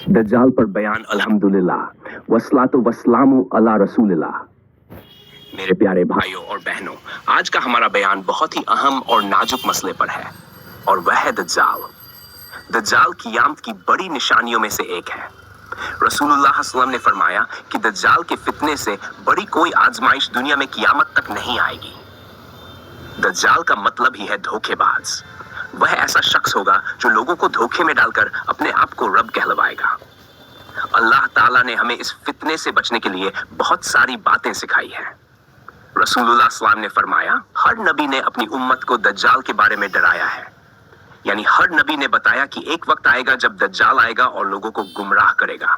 दज्जाल पर बयान अल्हम्दुलिल्लाह वस्सलातु वस्सलामु अला रसूलिल्लाह। मेरे प्यारे भाइयों और बहनों, आज का हमारा बयान बहुत ही अहम और नाजुक मसले पर है, और वह है दज्जाल। दज्जाल क़ियामत की बड़ी निशानियों में से एक है। रसूलुल्लाह सल्लल्लाहु अलैहि वसल्लम ने फरमाया कि दज्जाल के फितने से बड़ी कोई आजमाइश दुनिया में क़ियामत तक नहीं आएगी। दज्जाल का मतलब ही है धोखेबाज। वह ऐसा शख्स होगा जो लोगों को धोखे में डालकर अपने आप को रब कहलवाएगा। अल्लाह ताला ने हमें इस फितने से बचने के लिए बहुत सारी बातें सिखाई हैं। रसूलुल्लाह सल्लल्लाहु अलैहि वसल्लम ने फरमाया, हर नबी ने अपनी उम्मत को दज्जाल के बारे में डराया है। यानी हर नबी ने बताया कि एक वक्त आएगा जब दज्जाल आएगा और लोगों को गुमराह करेगा।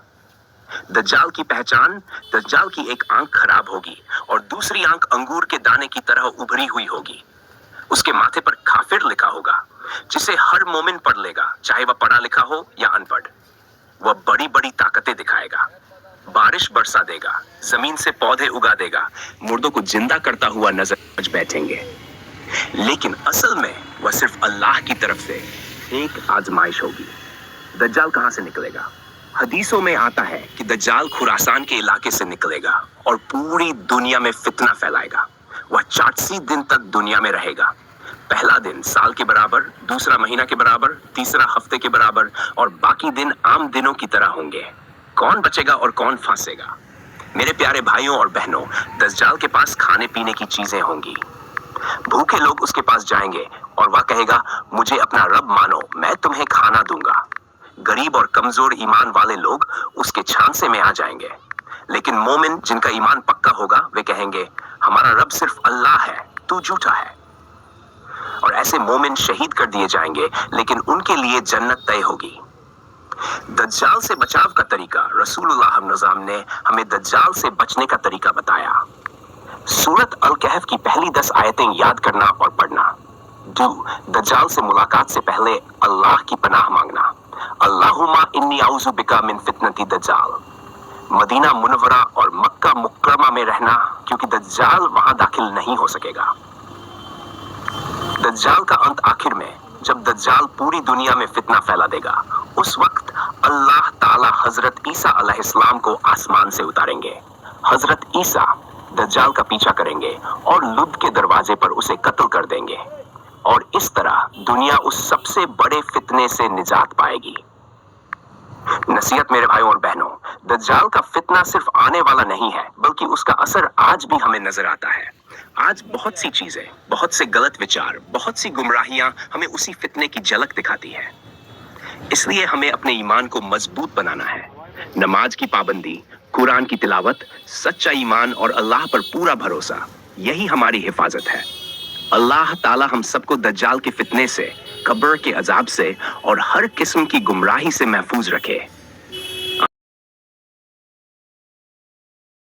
दज्जाल की पहचान, दज्जाल की एक आंख खराब होगी और दूसरी आंख अंगूर के दाने की तरह उभरी हुई होगी। उसके माथे पर काफिर लिखा होगा, जिसे हर मोमिन पढ़ लेगा, चाहे वह पढ़ा लिखा हो या अनपढ़। वह बड़ी बड़ी ताकतें दिखाएगा, बारिश बरसा देगा, जमीन से पौधे उगा देगा, मुर्दों को जिंदा करता हुआ नजर बैठेंगे। लेकिन असल में वह सिर्फ अल्लाह की तरफ से एक आजमाइश होगी। दज्जाल कहां से निकलेगा? हदीसों में आता है कि दज्जाल खुरासान के इलाके से निकलेगा और पूरी दुनिया में फितना फैलाएगा। वह 84 दिन तक दुनिया में रहेगा। पहला दिन साल के बराबर, दूसरा महीना के बराबर, तीसरा हफ्ते के बराबर और बाकी दिन आम दिनों की तरह होंगे। कौन बचेगा और कौन फांसेगा? मेरे प्यारे भाइयों और बहनों, दज्जाल के पास खाने पीने की चीजें होंगी। भूखे लोग उसके पास जाएंगे और वह कहेगा, मुझे अपना रब मानो, मैं तुम्हें खाना दूंगा। गरीब और कमजोर ईमान वाले लोग उसके छांसे में आ जाएंगे। लेकिन मोमिन जिनका ईमान पक्का होगा, वे कहेंगे, हमारा रब सिर्फ अल्लाह है, तू झूठा है। और ऐसे मोमिन शहीद कर दिए जाएंगे, लेकिन उनके लिए जन्नत तय होगी। दज्जाल से बचाव का तरीका, रसूलुल्लाह सल्लल्लाहु अलैहि वसल्लम ने हमें दज्जाल से बचने का तरीका बताया। सूरत अल कहफ की पहली 10 आयतें याद करना और पढ़ना। दज्जाल से मुलाकात से पहले अल्लाह की पनाह मांगना। अल्लाहुम्मा इन्नी औज़ु बिका मिन फितनति दज्जाल। मदीना मुनव्वरा और मक्का मुकर्रमा में रहना, क्योंकि दज्जाल वहां दाखिल नहीं हो सकेगा। दज्जाल का अंत आखिर में, जब दज्जाल पूरी दुनिया में फितना फैला देगा, उस वक्त अल्लाह ताला हजरत ईसा अलैहिस्सलाम को आसमान से उतारेंगे। हजरत ईसा दज्जाल का पीछा करेंगे और लुद के दरवाजे पर उसे कत्ल कर देंगे, और इस तरह दुनिया उस सबसे बड़े फितने से निजात पाएगी। नसीहत मेरे भाइयों और बहनों, दज्जाल का फितना सिर्फ आने वाला नहीं है, बल्कि उसका असर आज भी हमें नजर आता है। आज बहुत सी चीजें, बहुत से गलत विचार, बहुत सी गुमराहियां हमें उसी फितने की झलक दिखाती है। इसलिए हमें अपने ईमान को मजबूत बनाना है। नमाज की पाबंदी, कुरान की तिलावत, सच्चा ईमान और अल्लाह पर पूरा भरोसा, यही हमारी हिफाजत है। अल्लाह ताला हम सबको दज्जाल के फितने से, कब्र के अजाब से और हर किस्म की गुमराही से महफूज रखे।